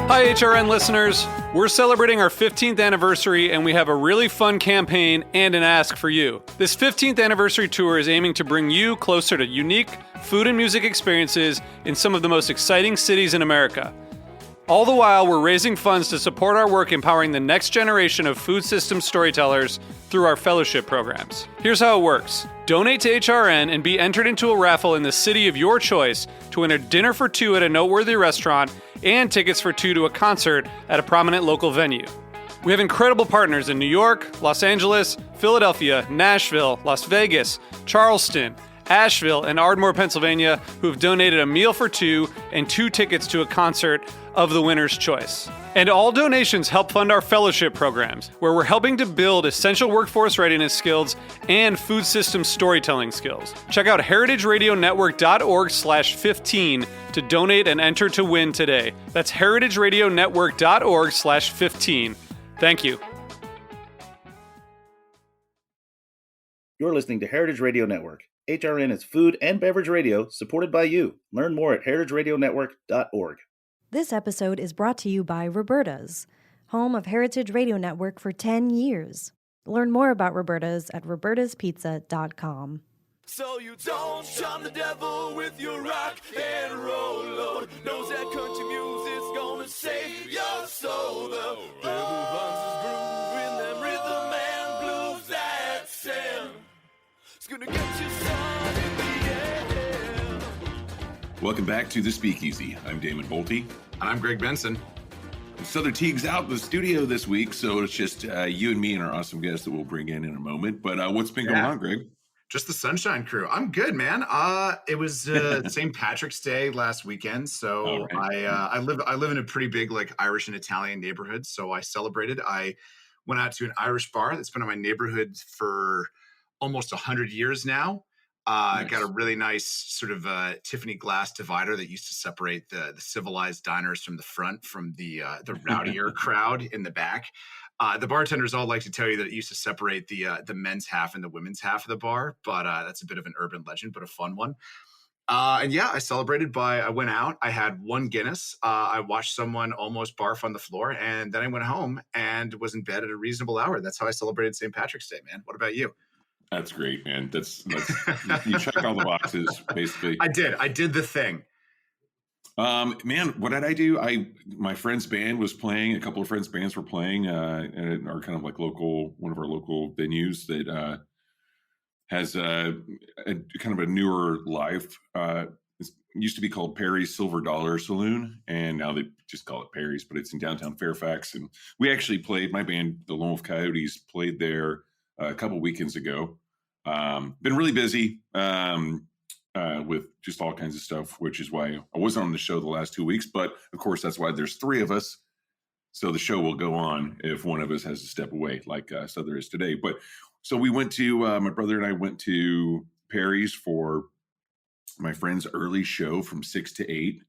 Hi, HRN listeners. We're celebrating our 15th anniversary, and we have a really fun campaign and an ask for you. This 15th anniversary tour is aiming to bring you closer to unique food and music experiences in some of the most exciting cities in America. All the while, we're raising funds to support our work empowering the next generation of food systems storytellers through our fellowship programs. Here's how it works. Donate to HRN and be entered into a raffle in the city of your choice to win a dinner for two at a noteworthy restaurant and tickets for two to a concert at a prominent local venue. We have incredible partners in New York, Los Angeles, Philadelphia, Nashville, Las Vegas, Charleston, Asheville, and Ardmore, Pennsylvania, who have donated a meal for two and two tickets to a concert of the winner's choice. And all donations help fund our fellowship programs, where we're helping to build essential workforce readiness skills and food system storytelling skills. Check out heritageradionetwork.org/15 to donate and enter to win today. That's heritageradionetwork.org/15. Thank you. You're listening to Heritage Radio Network. HRN is food and beverage radio supported by you. Learn more at heritageradionetwork.org. This episode is brought to you by Roberta's, home of Heritage Radio Network for 10 years. Learn more about Roberta's at robertaspizza.com. So you don't shun the devil with your rock and roll load. Knows that country music's gonna save your soul. The devil finds his groove in them rhythm and blues that sound. It's gonna get you sun in the air. Welcome back to The Speakeasy. I'm Damon Boelte. I'm Greg Benson. Sother Teague's out of the studio this week, so it's just you and me and our awesome guest that we'll bring in a moment. But what's been going on, Greg? Just the Sunshine Crew. I'm good, man. It was St. Patrick's Day last weekend, so right. I live in a pretty big like Irish and Italian neighborhood, so I celebrated. I went out to an Irish bar that's been in my neighborhood for almost 100 years now. Nice. Got a really nice sort of Tiffany glass divider that used to separate the civilized diners from the front from the rowdier crowd in the back. The bartenders all like to tell you that it used to separate the men's half and the women's half of the bar, but that's a bit of an urban legend, but a fun one. And yeah, I celebrated I went out, I had one Guinness, I watched someone almost barf on the floor, and then I went home and was in bed at a reasonable hour. That's how I celebrated St. Patrick's Day, man. What about you? That's great, man. That's you checked all the boxes, basically. I did the thing. Man, what did I do? My friend's band was playing. A couple of friends' bands were playing at our kind of like one of our local venues that has a kind of a newer life. It used to be called Perry's Silver Dollar Saloon, and now they just call it Perry's, but it's in downtown Fairfax. And we actually played. My band, the Lone Wolf Coyotes, played there a couple weekends ago. Been really busy with just all kinds of stuff, which is why I wasn't on the show the last 2 weeks. But of course, that's why there's three of us. So the show will go on if one of us has to step away, like Sother is today. But so we went to, my brother and I went to Perry's for my friend's early show from 6 to 8.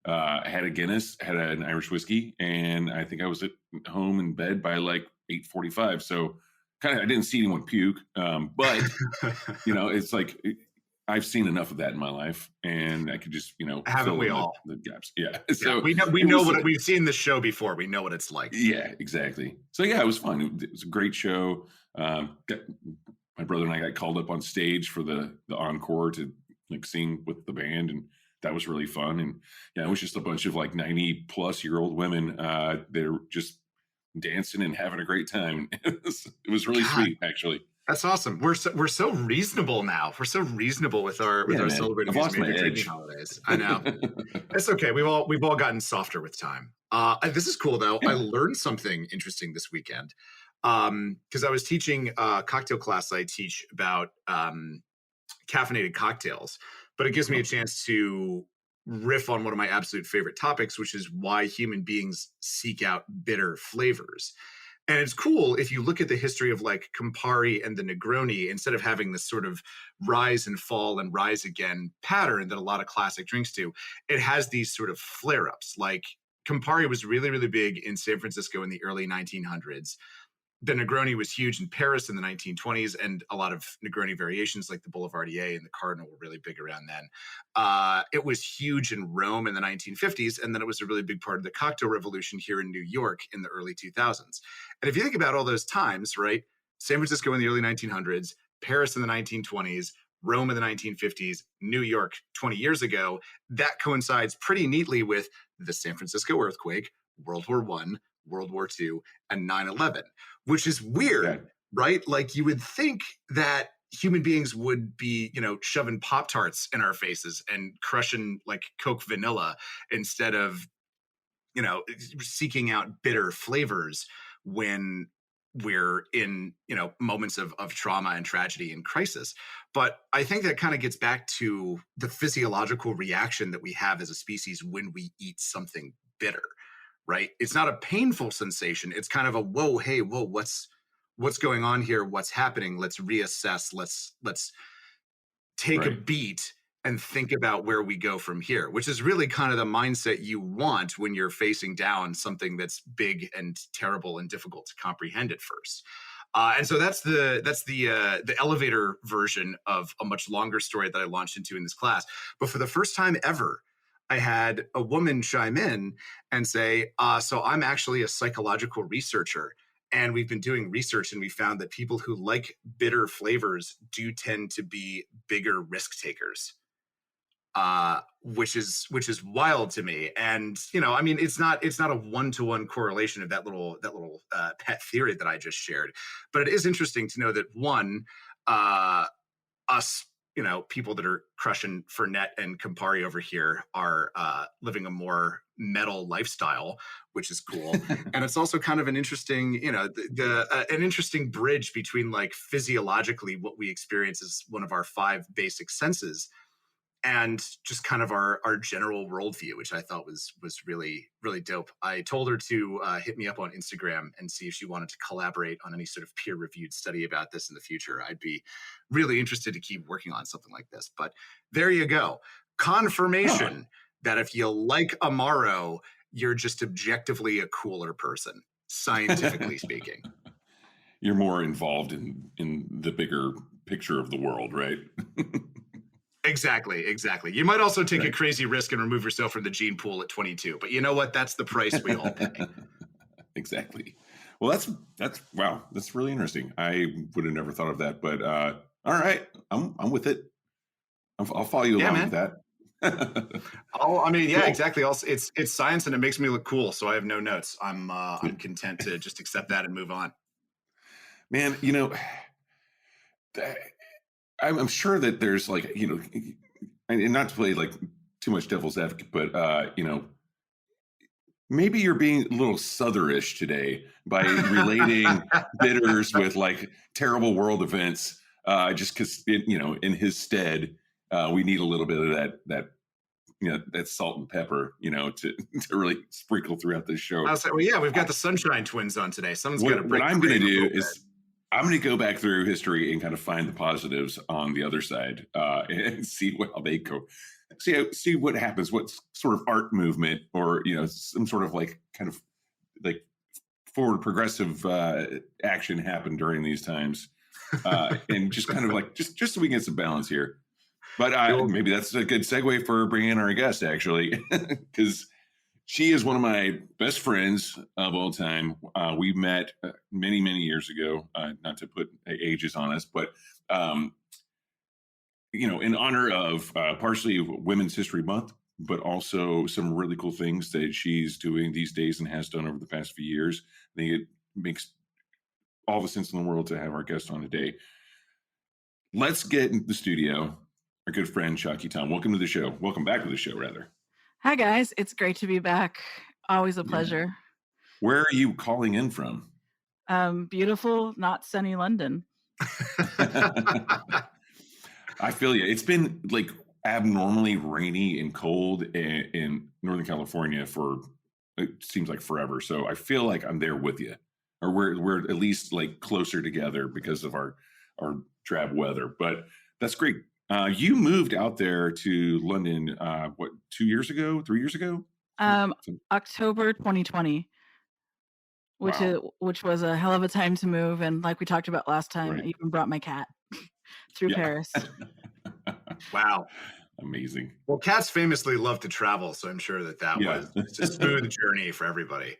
I had a Guinness, had an Irish whiskey, and I think I was at home in bed by like 8:45. So I didn't see anyone puke, but it's like I've seen enough of that in my life, and I could just haven't we all the gaps? Yeah. So we know what we've seen the show before. We know what it's like. Yeah, exactly. So yeah, it was fun. It was a great show. My brother and I got called up on stage for the encore to like sing with the band, and that was really fun. And yeah, it was just a bunch of like 90-plus-year-old women. They're just dancing and having a great time. It was really sweet, actually. That's awesome. We're so reasonable now. We're so reasonable with our celebrating these major drinking holidays. I know. It's okay. We've all gotten softer with time. This is cool though. I learned something interesting this weekend because I was teaching a cocktail class. I teach about caffeinated cocktails, but it gives me a chance to riff on one of my absolute favorite topics, which is why human beings seek out bitter flavors. And it's cool if you look at the history of like Campari and the Negroni, instead of having this sort of rise and fall and rise again pattern that a lot of classic drinks do, it has these sort of flare-ups. Like Campari was really, really big in San Francisco in the early 1900s. the Negroni was huge in Paris in the 1920s, and a lot of Negroni variations like the Boulevardier and the Cardinal were really big around then. It was huge in Rome in the 1950s, and then it was a really big part of the cocktail revolution here in New York in the early 2000s. And if you think about all those times, right, San Francisco in the early 1900s, Paris in the 1920s, Rome in the 1950s, New York 20 years ago, that coincides pretty neatly with the San Francisco earthquake, World War I, World War II, and 9/11, which is weird, right? Like you would think that human beings would be, shoving Pop-Tarts in our faces and crushing like Coke vanilla instead of, seeking out bitter flavors when we're in, moments of trauma and tragedy and crisis. But I think that kind of gets back to the physiological reaction that we have as a species when we eat something bitter, right? It's not a painful sensation. It's kind of a, whoa, what's going on here? What's happening? Let's reassess. Let's take a beat and think about where we go from here, which is really kind of the mindset you want when you're facing down something that's big and terrible and difficult to comprehend at first. And so that's the elevator version of a much longer story that I launched into in this class. But for the first time ever, I had a woman chime in and say, so I'm actually a psychological researcher, and we've been doing research, and we found that people who like bitter flavors do tend to be bigger risk takers. Which is wild to me. And, it's not a one-to-one correlation of that little pet theory that I just shared, but it is interesting to know that one, us, people that are crushing Fernet and Campari over here are living a more metal lifestyle, which is cool. And it's also kind of an interesting, an interesting bridge between like physiologically what we experience as one of our 5 basic senses and just kind of our general worldview, which I thought was really, really dope. I told her to hit me up on Instagram and see if she wanted to collaborate on any sort of peer-reviewed study about this in the future. I'd be really interested to keep working on something like this. But there you go. Confirmation that if you like Amaro, you're just objectively a cooler person, scientifically speaking. You're more involved in the bigger picture of the world, right? Exactly. You might also take a crazy risk and remove yourself from the gene pool at 22, but you know what? That's the price we all pay. Exactly. Well, that's wow. That's really interesting. I would have never thought of that, but all right, I'm with it. I'll follow you along with that. Exactly. Also, it's science and it makes me look cool, so I have no notes. I'm content to just accept that and move on. Man, I'm sure that there's like, and not to play like too much devil's advocate, but, maybe you're being a little Sotherish today by relating bitters with like terrible world events, just because, in his stead, we need a little bit of that salt and pepper, to really sprinkle throughout this show. I'll say, we've got the Sunshine Twins on today. Someone's got to break. What I'm going to do is I'm going to go back through history and kind of find the positives on the other side and see how they go. See what happens, what sort of art movement or, some sort of like kind of like forward progressive action happened during these times. And just kind of like, just so we can get some balance here. But maybe that's a good segue for bringing in our guest, actually, because she is one of my best friends of all time. We met many, many years ago, not to put ages on us, but, in honor of partially Women's History Month, but also some really cool things that she's doing these days and has done over the past few years. I think it makes all the sense in the world to have our guest on today. Let's get in the studio. Our good friend, Chucky Tom. Welcome to the show. Welcome back to the show, rather. Hi, guys. It's great to be back. Always a pleasure. Where are you calling in from? Beautiful, not sunny London. I feel you. It's been like abnormally rainy and cold in Northern California for, it seems like forever. So I feel like I'm there with you, or we're at least like closer together because of our drab weather. But that's great. You moved out there to London, 2 years ago, 3 years ago? October 2020. which was a hell of a time to move. And like we talked about last time, Right. I even brought my cat through Yeah. Paris. Wow. Amazing. Well, cats famously love to travel, so I'm sure that Yeah. was just a smooth journey for everybody.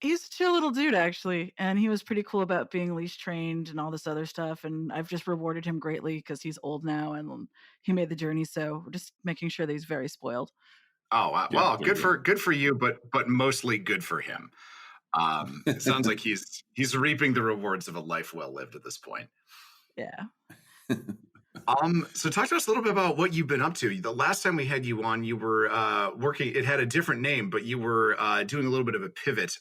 He's a chill little dude, actually, and he was pretty cool about being leash trained and all this other stuff. And I've just rewarded him greatly because he's old now and he made the journey. So we're just making sure that he's very spoiled. Oh, wow. Yeah, Well, there you go. good for you, but mostly good for him. It sounds like he's reaping the rewards of a life well lived at this point. Yeah. So talk to us a little bit about what you've been up to. The last time we had you on, you were working. It had a different name, but you were doing a little bit of a pivot,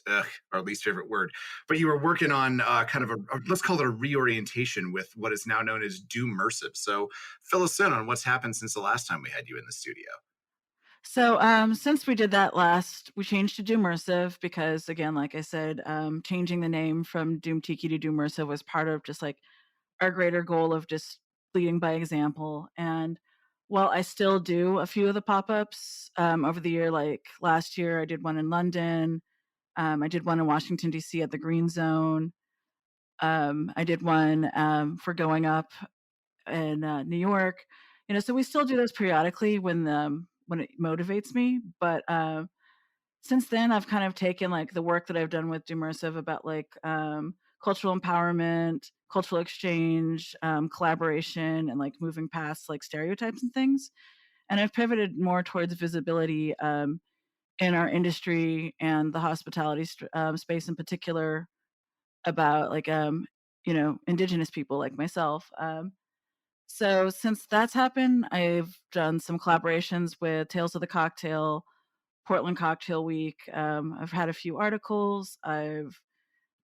our least favorite word. But you were working on kind of let's call it a reorientation with what is now known as Doommersive. So fill us in on what's happened since the last time we had you in the studio. So since we did that last, we changed to Doommersive because, again, like I said, changing the name from Doom Tiki to Doommersive was part of just like our greater goal of just leading by example. And while I still do a few of the pop-ups over the year, like last year I did one in London, I did one in Washington DC at the Green Zone, I did one for Going Up in New York. So we still do those periodically when it motivates me. But since then, I've kind of taken like the work that I've done with Doommersive about like cultural empowerment, cultural exchange, collaboration, and like moving past like stereotypes and things. And I've pivoted more towards visibility in our industry and the hospitality space in particular about like indigenous people like myself. So since that's happened, I've done some collaborations with Tales of the Cocktail, Portland Cocktail Week. I've had a few articles. I've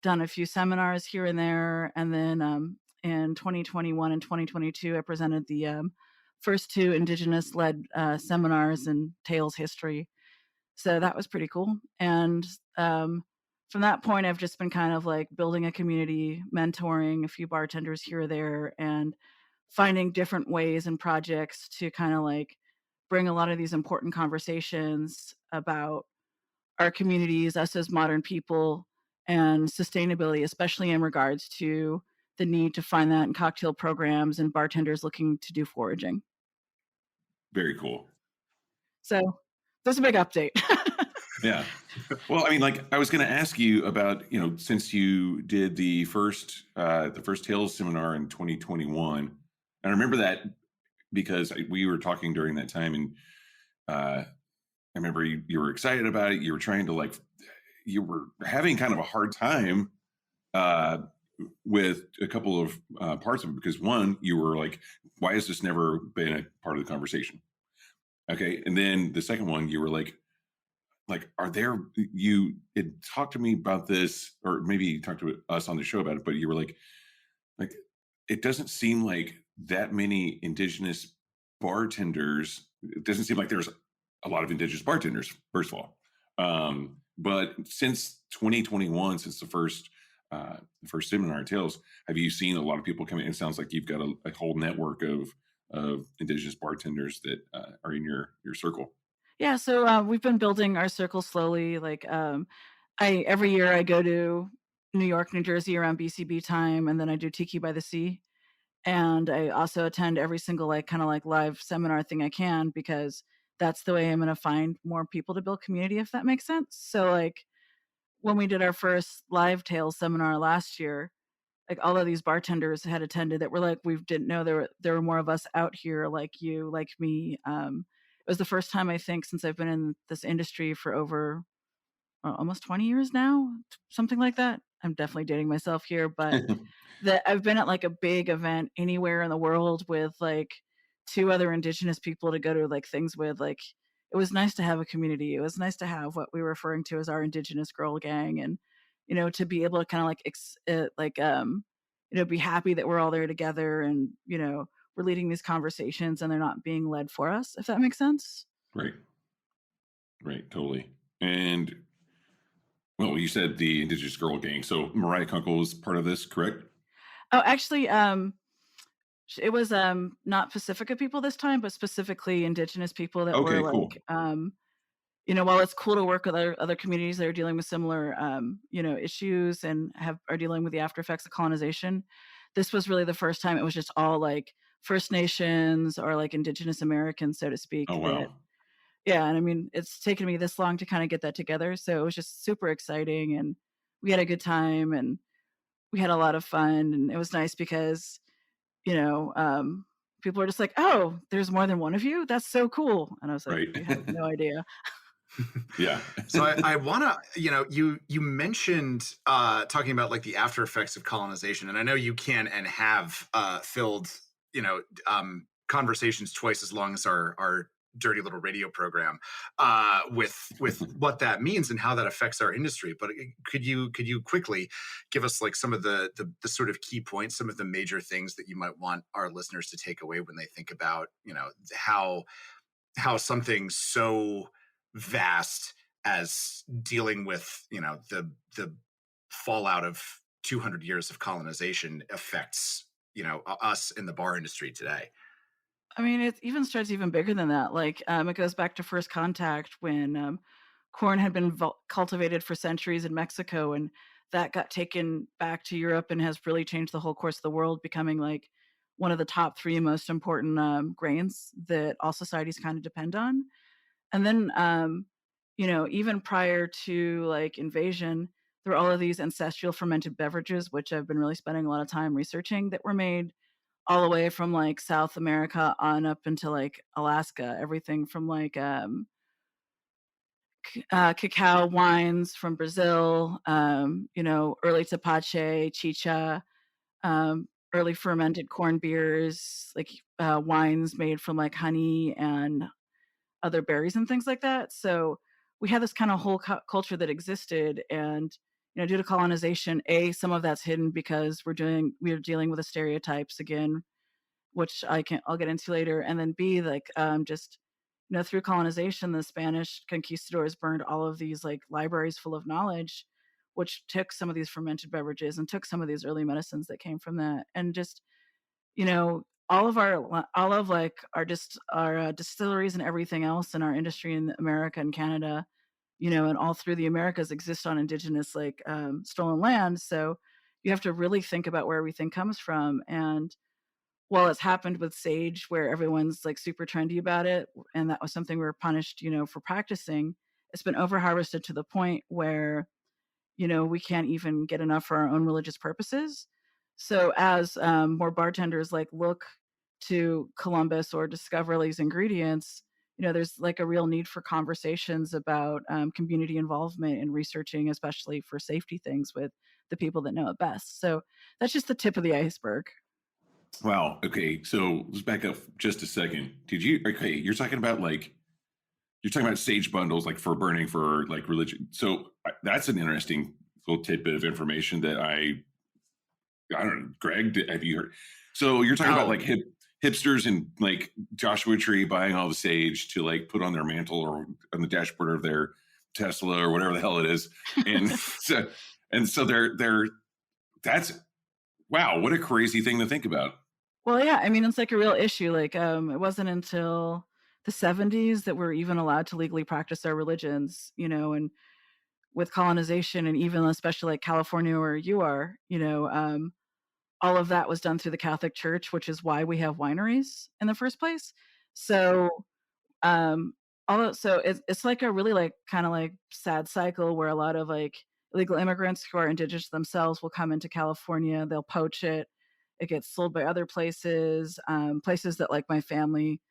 done a few seminars here and there. And then in 2021 and 2022, I presented the first two Indigenous-led seminars in Tales history. So that was pretty cool. And from that point, I've just been kind of like building a community, mentoring a few bartenders here or there, and finding different ways and projects to kind of like bring a lot of these important conversations about our communities, us as modern people, and sustainability, especially in regards to the need to find that in cocktail programs and bartenders looking to do foraging. Very cool. So that's a big update. Yeah. Well, I mean, like I was going to ask you about, since you did the first Tales seminar in 2021, and I remember that because we were talking during that time, and I remember you were excited about it. You were trying to you were having kind of a hard time with a couple of parts of it because one, you were like, why has this never been a part of the conversation? Okay. And then the second one, you were like, are there, you had talked to me about this, or maybe you talked to us on the show about it, but you were like, it doesn't seem like that many Indigenous bartenders. It doesn't seem like there's a lot of Indigenous bartenders, first of all. But since 2021, since the first seminar at Tales, have you seen a lot of people come in? It sounds like you've got a whole network of Indigenous bartenders that are in your circle. Yeah, so we've been building our circle slowly. Like every year I go to New York, New Jersey around BCB time, and then I do Tiki by the Sea. And I also attend every single kind of live seminar thing I can, because that's the way I'm going to find more people to build community, if that makes sense. So when we did our first live Tales seminar last year, all of these bartenders had attended that were like, we didn't know there were more of us out here like you, like me. It was the first time, I think, since I've been in this industry for over almost 20 years now, something like that. I'm definitely dating myself here, but that I've been at a big event anywhere in the world with two other Indigenous people to go to things with. It was nice to have a community. It was nice to have what we were referring to as our Indigenous girl gang, and to be able to kind of be happy that we're all there together, and we're leading these conversations and they're not being led for us, if that makes sense. Right, totally. And well, you said the Indigenous girl gang, so Mariah Kunkel was part of this, correct? Oh, actually, it was not Pacifica people this time, but specifically Indigenous people that Okay, were cool. while it's cool to work with other communities that are dealing with similar, issues and are dealing with the after effects of colonization, this was really the first time it was just all like First Nations or like Indigenous Americans, so to speak. Oh, wow. Yeah, and I mean, it's taken me this long to kind of get that together, so it was just super exciting, and we had a good time, and we had a lot of fun, and it was nice because, people were just like, "Oh, there's more than one of you? That's so cool." And I was like, Right. "You have no idea." Yeah. So I want to, you mentioned talking about like the after effects of colonization, and I know you can and have filled, conversations twice as long as our dirty little radio program with what that means and how that affects our industry. But could you quickly give us like some of the sort of key points, some of the major things that you might want our listeners to take away when they think about, how something so vast as dealing with, the fallout of 200 years of colonization affects, us in the bar industry today? I mean, it even starts even bigger than that. Like, it goes back to first contact when corn had been cultivated for centuries in Mexico, and that got taken back to Europe and has really changed the whole course of the world, becoming like one of the top three most important grains that all societies kind of depend on. And then, even prior to like invasion, there were all of these ancestral fermented beverages, which I've been really spending a lot of time researching, that were made all the way from like South America on up into like Alaska, everything from like cacao wines from Brazil, early tepache, chicha, early fermented corn beers, like wines made from like honey and other berries and things like that. So we had this kind of whole culture that existed, and due to colonization, some of that's hidden because we're dealing with the stereotypes again, which I'll get into later. And then B, like, just, through colonization, the Spanish conquistadors burned all of these like libraries full of knowledge, which took some of these fermented beverages and took some of these early medicines that came from that. And just, all of like our distilleries and everything else in our industry in America and Canada, and all through the Americas exist on indigenous, like, stolen land. So you have to really think about where everything comes from. And while it's happened with sage where everyone's like super trendy about it, and that was something we were punished, for practicing, it's been over harvested to the point where, we can't even get enough for our own religious purposes. So as more bartenders like look to Columbus or discover these ingredients, there's like a real need for conversations about community involvement and researching, especially for safety things, with the people that know it best. So that's just the tip of the iceberg. Wow. Okay. So let's back up just a second. You're talking about sage bundles, like for burning for like religion. So that's an interesting little tidbit of information that I don't know. Greg, have you heard? So you're talking about like hipsters and like Joshua Tree buying all the sage to like put on their mantle or on the dashboard of their Tesla or whatever the hell it is. And so they're that's, wow, what a crazy thing to think about. Well, yeah, I mean, it's like a real issue. Like, it wasn't until the 70s that we're even allowed to legally practice our religions, and with colonization, and even especially like California where you are, all of that was done through the Catholic Church, which is why we have wineries in the first place. So, um, it's like a really like kind of like sad cycle where a lot of like illegal immigrants who are indigenous themselves will come into California, they'll poach it, it gets sold by other places, places that like my family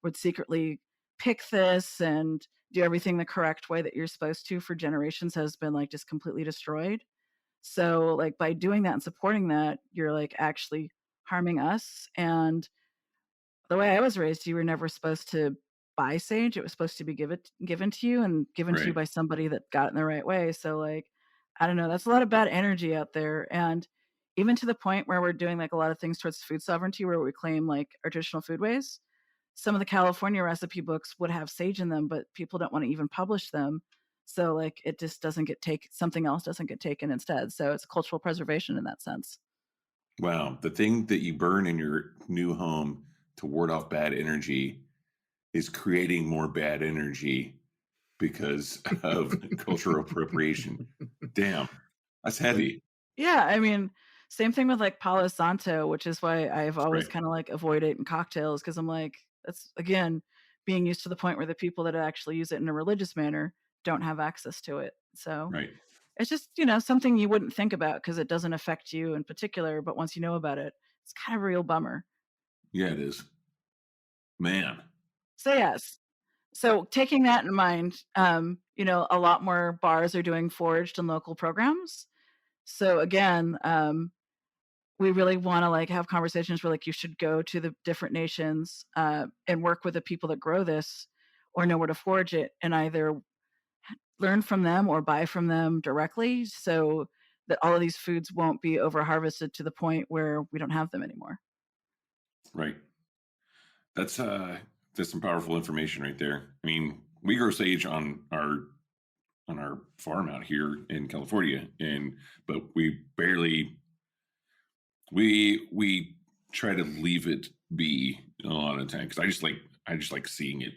would secretly pick this and do everything the correct way that you're supposed to for generations has been like just completely destroyed. So like by doing that and supporting that, you're like actually harming us. And the way I was raised, you were never supposed to buy sage. It was supposed to be given to you, and given to you Right. by somebody that got it in the right way. So like, I don't know, that's a lot of bad energy out there. And even to the point where we're doing like a lot of things towards food sovereignty, where we claim like our traditional foodways. Some of the California recipe books would have sage in them, but people don't want to even publish them. So like it just doesn't get taken, something else doesn't get taken instead. So it's cultural preservation in that sense. Wow. The thing that you burn in your new home to ward off bad energy is creating more bad energy because of cultural appropriation. Damn, that's heavy. Yeah, I mean, same thing with like Palo Santo, which is why I've always Right. kind of like avoided in cocktails because I'm like, that's again being used to the point where the people that actually use it in a religious manner don't have access to it. So Right. it's just, something you wouldn't think about because it doesn't affect you in particular. But once you know about it, it's kind of a real bummer. Yeah, it is. Man. So, yes. So, taking that in mind, a lot more bars are doing foraged and local programs. So, again, we really want to like have conversations where like you should go to the different nations and work with the people that grow this or know where to forage it and either learn from them or buy from them directly so that all of these foods won't be over harvested to the point where we don't have them anymore. Right. That's some powerful information right there. I mean, we grow sage on our farm out here in California, but we try to leave it be a lot of times because I just like seeing it,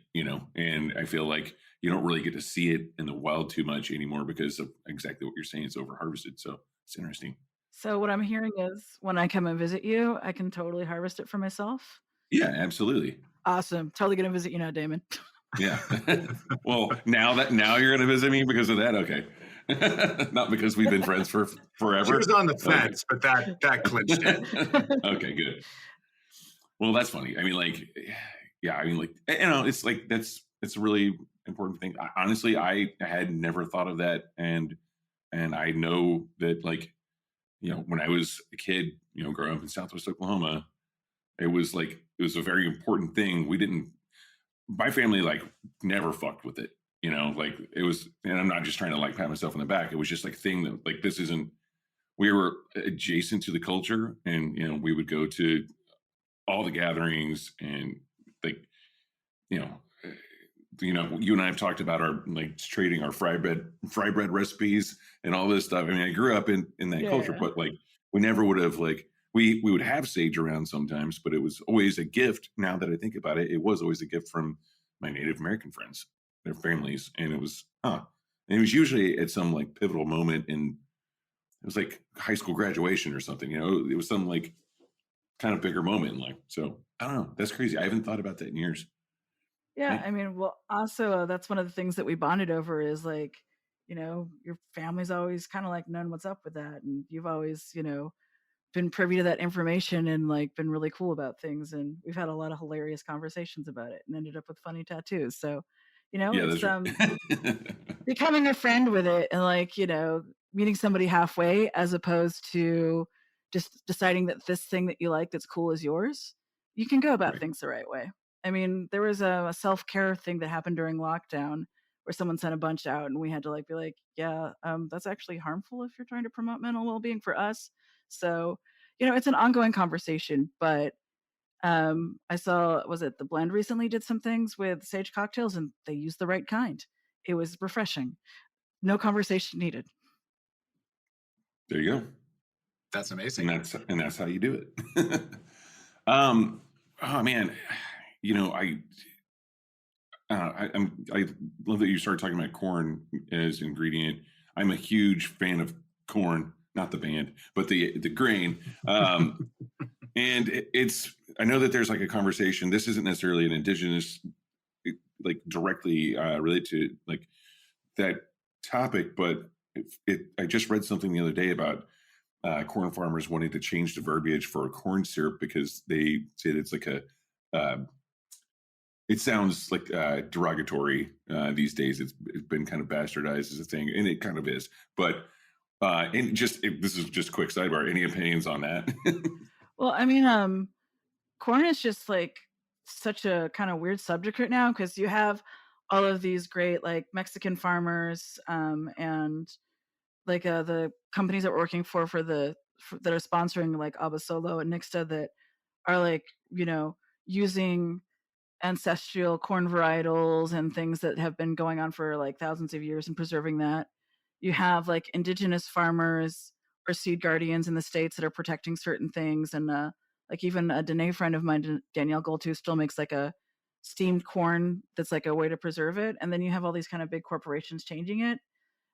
and I feel like you don't really get to see it in the wild too much anymore because of exactly what you're saying. It's over harvested, so it's interesting. So what I'm hearing is when I come and visit you, I can totally harvest it for myself. Yeah, absolutely. Awesome. Totally going to visit you now, Damon. Yeah. Well, now you're going to visit me because of that. Okay. Not because we've been friends for forever. She was on the fence, but that clinched it. Okay, good. Well, that's funny. I mean, like, yeah, I mean, like, it's like it's a really important thing. Honestly, I had never thought of that, and I know that, like, when I was a kid, growing up in Southwest Oklahoma, it was a very important thing. My family like never fucked with it, like it was, and I'm not just trying to like pat myself on the back. It was just like a thing that like, we were adjacent to the culture, and, we would go to all the gatherings and like, you know, you and I have talked about our like trading our fry bread recipes and all this stuff. I mean, I grew up in that culture, but like we never would have like, we would have sage around sometimes, but it was always a gift. Now that I think about it, it was always a gift from my Native American friends, their families. And it was, and it was usually at some like pivotal moment it was like high school graduation or something, it was some like kind of bigger moment in life. So I don't know. That's crazy. I haven't thought about that in years. Yeah, I mean, well, also that's one of the things that we bonded over is like, your family's always kind of like known what's up with that, and you've always, been privy to that information and like been really cool about things, and we've had a lot of hilarious conversations about it and ended up with funny tattoos. So, Yeah, it's becoming a friend with it and like, meeting somebody halfway as opposed to just deciding that this thing that you like that's cool is yours. You can go about Right. things the right way. I mean, there was a self-care thing that happened during lockdown where someone sent a bunch out and we had to like be like, yeah, that's actually harmful if you're trying to promote mental well-being for us. So, it's an ongoing conversation, but I saw, was it The Blend recently did some things with sage cocktails and they used the right kind. It was refreshing. No conversation needed. There you go. That's amazing. And that's how you do it. Oh man, I love that you started talking about corn as ingredient. I'm a huge fan of corn, not the band, but the grain. And I know that there's like a conversation. This isn't necessarily an indigenous, like directly related to like that topic, but I just read something the other day about corn farmers wanting to change the verbiage for corn syrup because they said it's like it sounds like derogatory these days. It's been kind of bastardized as a thing, and it kind of is. But this is just a quick sidebar. Any opinions on that? Well, I mean, corn is just like such a kind of weird subject right now because you have all of these great like Mexican farmers and like the companies that we're working for that are sponsoring like Abasolo and Nixta that are like, using ancestral corn varietals and things that have been going on for like thousands of years and preserving that. You have like indigenous farmers or seed guardians in the States that are protecting certain things. And like even a Dene friend of mine, Danielle Gold, who still makes like a steamed corn that's like a way to preserve it. And then you have all these kind of big corporations changing it.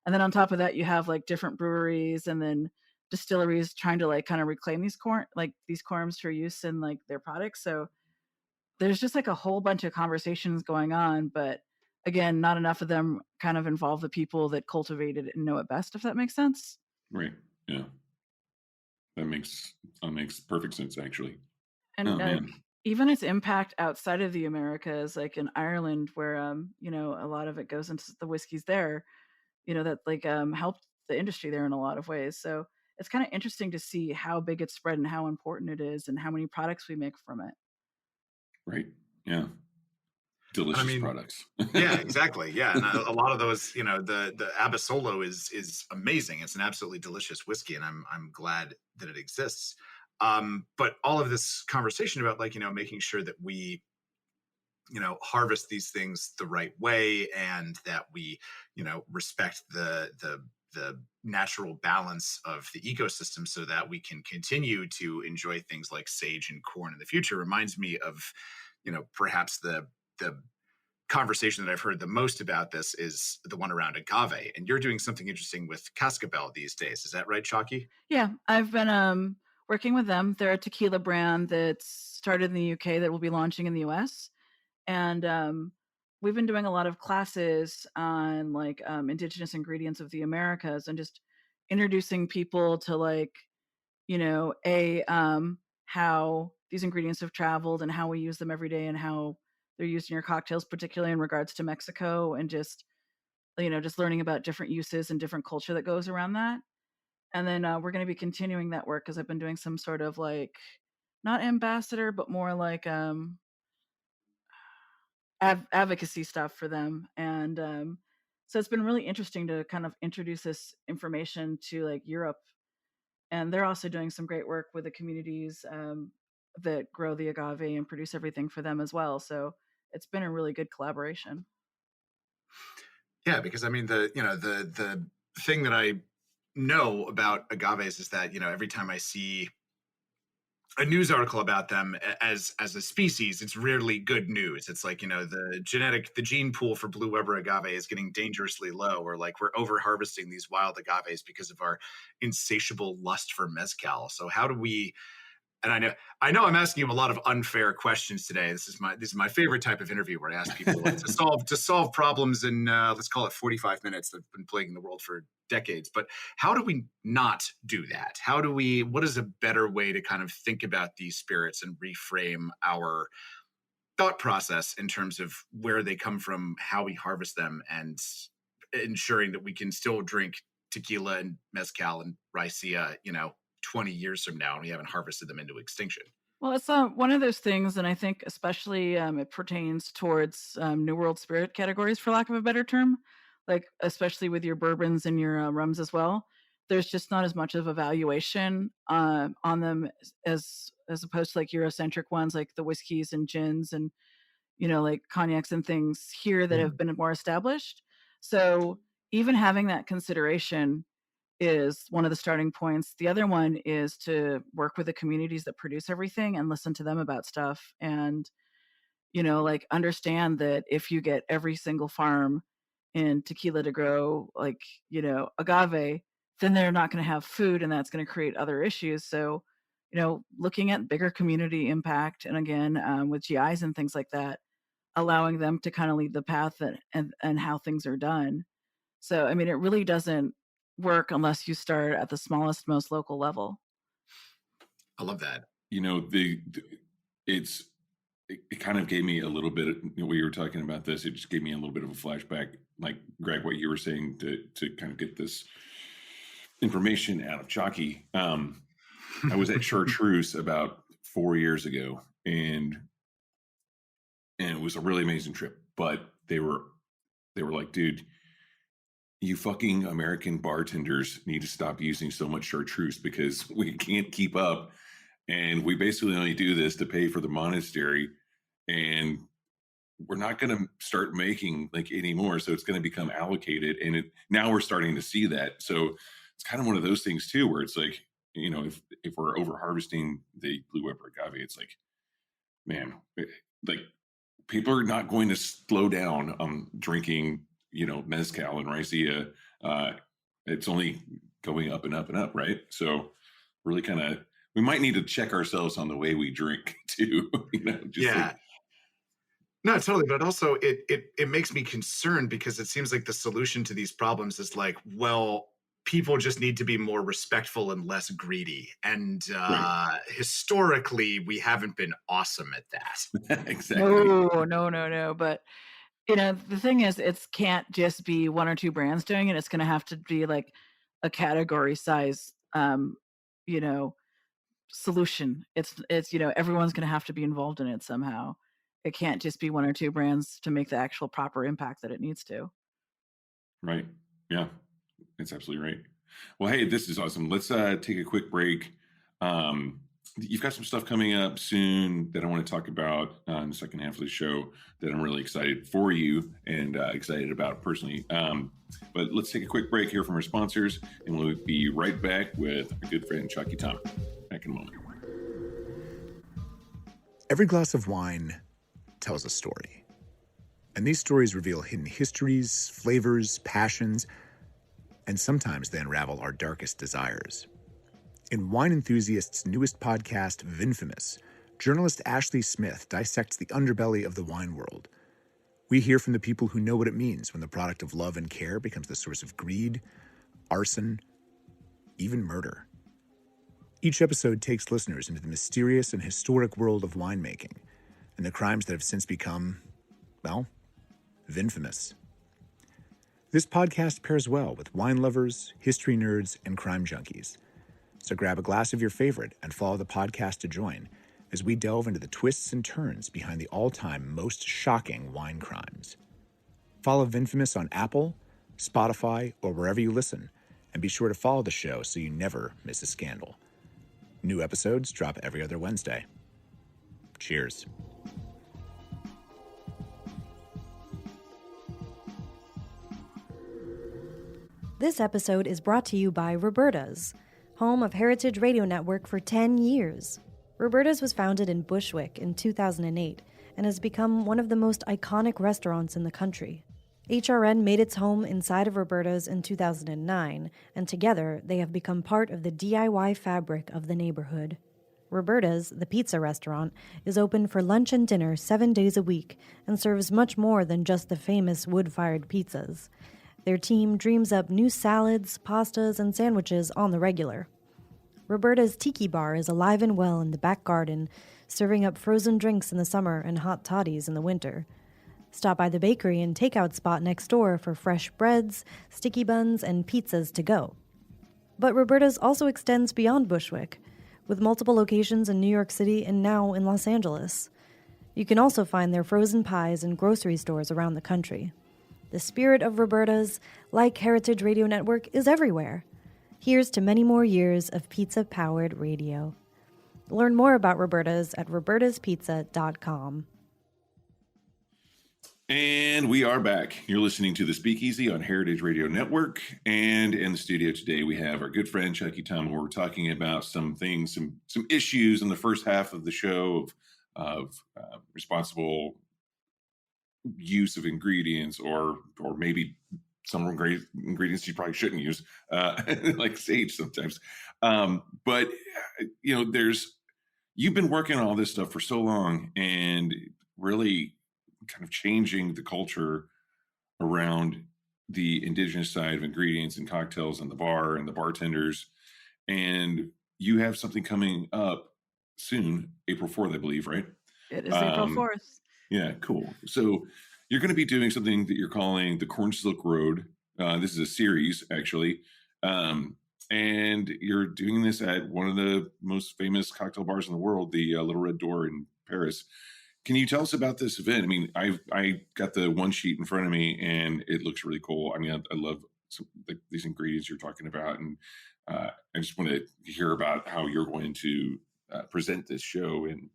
And then on top of that, you have like different breweries and then distilleries trying to like kind of reclaim these corns for use in like their products. So there's just like a whole bunch of conversations going on, but again, not enough of them kind of involve the people that cultivated it and know it best, if that makes sense. Right. Yeah. That makes perfect sense, actually. And even its impact outside of the Americas, like in Ireland, where you know, a lot of it goes into the whiskeys there, you know, that like helped the industry there in a lot of ways. So it's kind of interesting to see how big it's spread and how important it is and how many products we make from it. Right. Yeah. Delicious products. Yeah, exactly. Yeah, and a lot of those, you know, the Abasolo is amazing. It's an absolutely delicious whiskey, and I'm glad that it exists. But all of this conversation about like, you know, making sure that we, you know, harvest these things the right way, and that we, you know, respect the natural balance of the ecosystem so that we can continue to enjoy things like sage and corn in the future reminds me of, you know, perhaps the conversation that I've heard the most about this is the one around agave. And you're doing something interesting with Cascabel these days. Is that right, Chalky? Yeah, I've been working with them. They're a tequila brand that's started in the UK that will be launching in the US. And we've been doing a lot of classes on like indigenous ingredients of the Americas and just introducing people to like, you know, how these ingredients have traveled and how we use them every day and how they're used in your cocktails, particularly in regards to Mexico, and just, you know, just learning about different uses and different culture that goes around that. And then we're going to be continuing that work because I've been doing some sort of like, not ambassador, but more like advocacy stuff for them. And so it's been really interesting to kind of introduce this information to like Europe. And they're also doing some great work with the communities that grow the agave and produce everything for them as well. So it's been a really good collaboration. Yeah, because I mean, the thing that I know about agaves is that, you know, every time I see a news article about them as a species, it's rarely good news. It's like, you know, the gene pool for blue Weber agave is getting dangerously low, or like we're over harvesting these wild agaves because of our insatiable lust for mezcal. So how do we, and I know I'm asking you a lot of unfair questions today. This is my favorite type of interview where I ask people to solve problems in let's call it 45 minutes that have been plaguing the world for decades. But how do we not do that? What is a better way to kind of think about these spirits and reframe our thought process in terms of where they come from, how we harvest them, and ensuring that we can still drink tequila and mezcal and raicilla, you know, 20 years from now, and we haven't harvested them into extinction? Well, it's one of those things, and I think especially it pertains towards New World Spirit categories, for lack of a better term, like especially with your bourbons and your rums as well. There's just not as much of a valuation on them as opposed to like Eurocentric ones, like the whiskeys and gins and, you know, like cognacs and things here that have been more established. So even having that consideration is one of the starting points. The other one is to work with the communities that produce everything and listen to them about stuff. And, you know, like understand that if you get every single farm in tequila to grow, like, you know, agave, then they're not going to have food, and that's going to create other issues. So, you know, looking at bigger community impact, and again, with GIs and things like that, allowing them to kind of lead the path and how things are done. So, I mean, it really doesn't work unless you start at the smallest, most local level. I love that. You know, it kind of gave me a little bit of, you know, we were talking about this. It just gave me a little bit of a flashback, like Greg, what you were saying to kind of get this information out of Chalky. I was at Chartreuse about 4 years ago, and it was a really amazing trip. But they were like, dude, you fucking American bartenders need to stop using so much Chartreuse because we can't keep up. And we basically only do this to pay for the monastery. And we're not going to start making like anymore. So it's going to become allocated. And now we're starting to see that. So it's kind of one of those things too, where it's like, you know, if we're over harvesting the blue Weber agave, it's like, man, like people are not going to slow down drinking, mezcal and raicilla. It's only going up and up and up, right? So really we might need to check ourselves on the way we drink too. No, totally. But also it makes me concerned because it seems like the solution to these problems is like, well, people just need to be more respectful and less greedy. And historically, we haven't been awesome at that. Exactly. No. But the thing is, it can't just be one or two brands doing it. It's going to have to be like a category size, solution. It's everyone's going to have to be involved in it somehow. It can't just be one or two brands to make the actual proper impact that it needs to. Right. Yeah, that's absolutely right. Well, hey, this is awesome. Let's take a quick break. You've got some stuff coming up soon that I want to talk about in the second half of the show that I'm really excited for you and excited about personally. But let's take a quick break here from our sponsors, and we'll be right back with our good friend Chucky Tom. Back in a moment. Every glass of wine tells a story. And these stories reveal hidden histories, flavors, passions, and sometimes they unravel our darkest desires. In Wine Enthusiast's newest podcast, Vinfamous, journalist Ashley Smith dissects the underbelly of the wine world. We hear from the people who know what it means when the product of love and care becomes the source of greed, arson, even murder. Each episode takes listeners into the mysterious and historic world of winemaking and the crimes that have since become, well, Vinfamous. This podcast pairs well with wine lovers, history nerds, and crime junkies. So grab a glass of your favorite and follow the podcast to join as we delve into the twists and turns behind the all-time most shocking wine crimes. Follow Vinfamous on Apple, Spotify, or wherever you listen, and be sure to follow the show so you never miss a scandal. New episodes drop every other Wednesday. Cheers. This episode is brought to you by Roberta's, home of Heritage Radio Network for 10 years. Roberta's was founded in Bushwick in 2008 and has become one of the most iconic restaurants in the country. HRN made its home inside of Roberta's in 2009, and together they have become part of the DIY fabric of the neighborhood. Roberta's, the pizza restaurant, is open for lunch and dinner 7 days a week and serves much more than just the famous wood-fired pizzas. Their team dreams up new salads, pastas, and sandwiches on the regular. Roberta's Tiki Bar is alive and well in the back garden, serving up frozen drinks in the summer and hot toddies in the winter. Stop by the bakery and takeout spot next door for fresh breads, sticky buns, and pizzas to go. But Roberta's also extends beyond Bushwick, with multiple locations in New York City and now in Los Angeles. You can also find their frozen pies in grocery stores around the country. The spirit of Roberta's, like Heritage Radio Network, is everywhere. Here's to many more years of pizza-powered radio. Learn more about Roberta's at robertaspizza.com. And we are back. You're listening to The Speakeasy on Heritage Radio Network. And in the studio today, we have our good friend Chucky Tom, where we're talking about some things, some issues in the first half of the show of responsible use of ingredients or maybe some ingredients you probably shouldn't use, like sage sometimes. But you've been working on all this stuff for so long and really kind of changing the culture around the indigenous side of ingredients and cocktails and the bar and the bartenders. And you have something coming up soon, April 4th, I believe, right? It is April 4th. Yeah, cool. So you're going to be doing something that you're calling the Corn Silk Road. This is a series, actually. And you're doing this at one of the most famous cocktail bars in the world, the Little Red Door in Paris. Can you tell us about this event? I mean, I got the one sheet in front of me, and it looks really cool. I mean, I love these ingredients you're talking about, and I just want to hear about how you're going to present this show in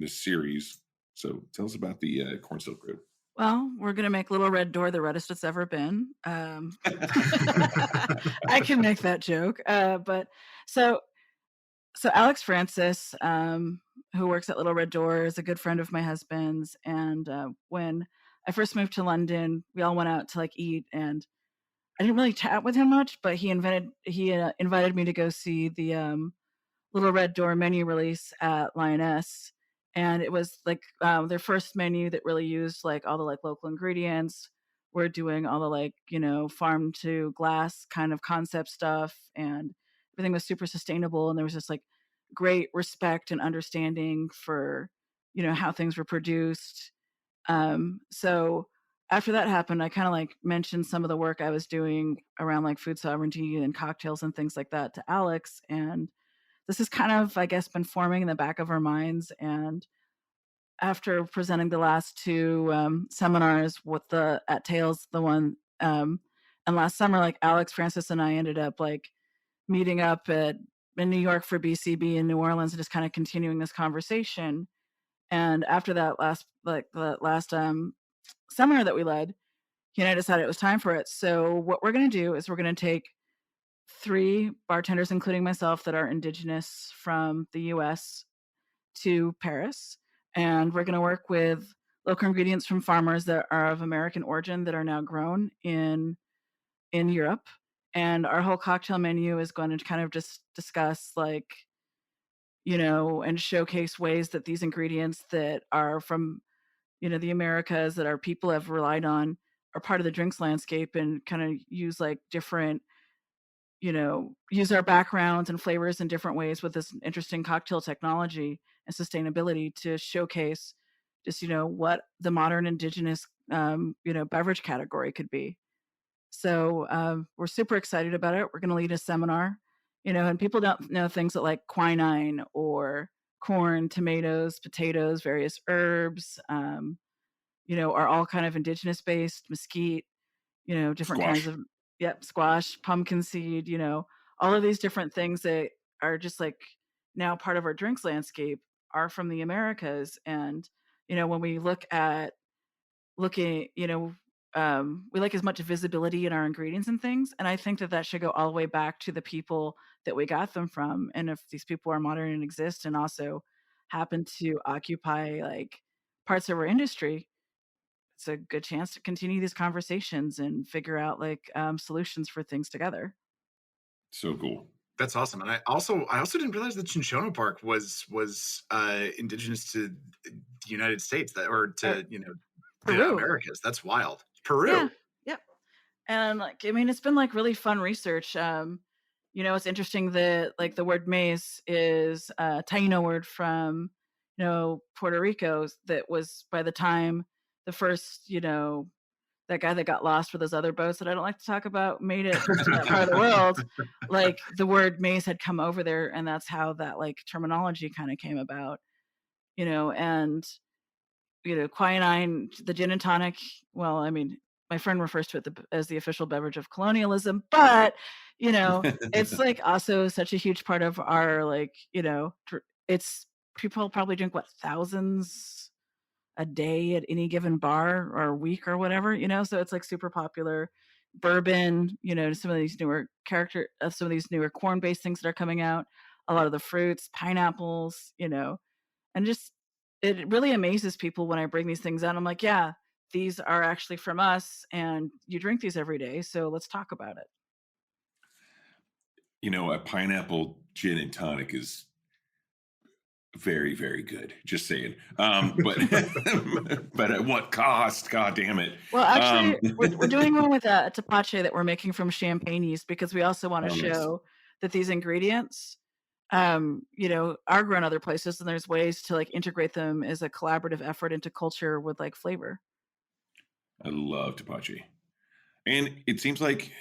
this series. So tell us about the Corn Silk Road. Well, we're going to make Little Red Door the reddest it's ever been. I can make that joke. But so So Alex Francis, who works at Little Red Door, is a good friend of my husband's. And when I first moved to London, we all went out to like eat, and I didn't really chat with him much, but he invited me to go see the Little Red Door menu release at Lioness. And it was like their first menu that really used like all the like local ingredients. We're doing all the like, farm to glass kind of concept stuff, and everything was super sustainable. And there was this like great respect and understanding for, how things were produced. So after that happened, I kind of like mentioned some of the work I was doing around like food sovereignty and cocktails and things like that to Alex. And this has kind of, I guess, been forming in the back of our minds. And after presenting the last two seminars with at Tales, the one and last summer, like Alex Francis and I ended up like meeting up in New York for BCB in New Orleans and just kind of continuing this conversation. And after that last seminar that we led, he and I decided it was time for it. So what we're going to do is we're going to take 3 bartenders, including myself, that are indigenous from the US to Paris. And we're going to work with local ingredients from farmers that are of American origin that are now grown in Europe. And our whole cocktail menu is going to kind of just discuss like, and showcase ways that these ingredients that are from, the Americas that our people have relied on are part of the drinks landscape, and kind of use like different, use our backgrounds and flavors in different ways with this interesting cocktail technology and sustainability to showcase just, what the modern indigenous, beverage category could be. So we're super excited about it. We're going to lead a seminar, and people don't know things like quinine or corn, tomatoes, potatoes, various herbs, are all kind of indigenous based, mesquite, different kinds of, squash, pumpkin seed, all of these different things that are just like now part of our drinks landscape are from the Americas. And, when we we like as much visibility in our ingredients and things. And I think that should go all the way back to the people that we got them from. And if these people are modern and exist and also happen to occupy like parts of our industry, it's a good chance to continue these conversations and figure out like solutions for things together. So cool. That's awesome. And I also didn't realize that Cinchona bark was indigenous to the United States, to Peru. Americas. That's wild. Peru. Yeah. Yep. And like, I mean, it's been like really fun research. It's interesting that like the word maize is a Taino word from, Puerto Rico that was by the time the first, that guy that got lost with those other boats that I don't like to talk about made it to that part of the world. Like the word maize had come over there, and that's how that like terminology kind of came about, and quinine, the gin and tonic. Well, I mean, my friend refers to it as the official beverage of colonialism, but it's like also such a huge part of our like, it's people probably drink thousands a day at any given bar or week or whatever, so it's like super popular. Bourbon, some of these newer corn-based things that are coming out, a lot of the fruits, pineapples, and just it really amazes people when I bring these things out. I'm like, yeah, these are actually from us, and you drink these every day, so let's talk about it. A pineapple gin and tonic is very, very good. Just saying. But but at what cost? God damn it. Well, actually, we're doing one with a tepache that we're making from champagne yeast, because we also want to show that these ingredients, are grown other places, and there's ways to like integrate them as a collaborative effort into culture with like flavor. I love tepache. And it seems like,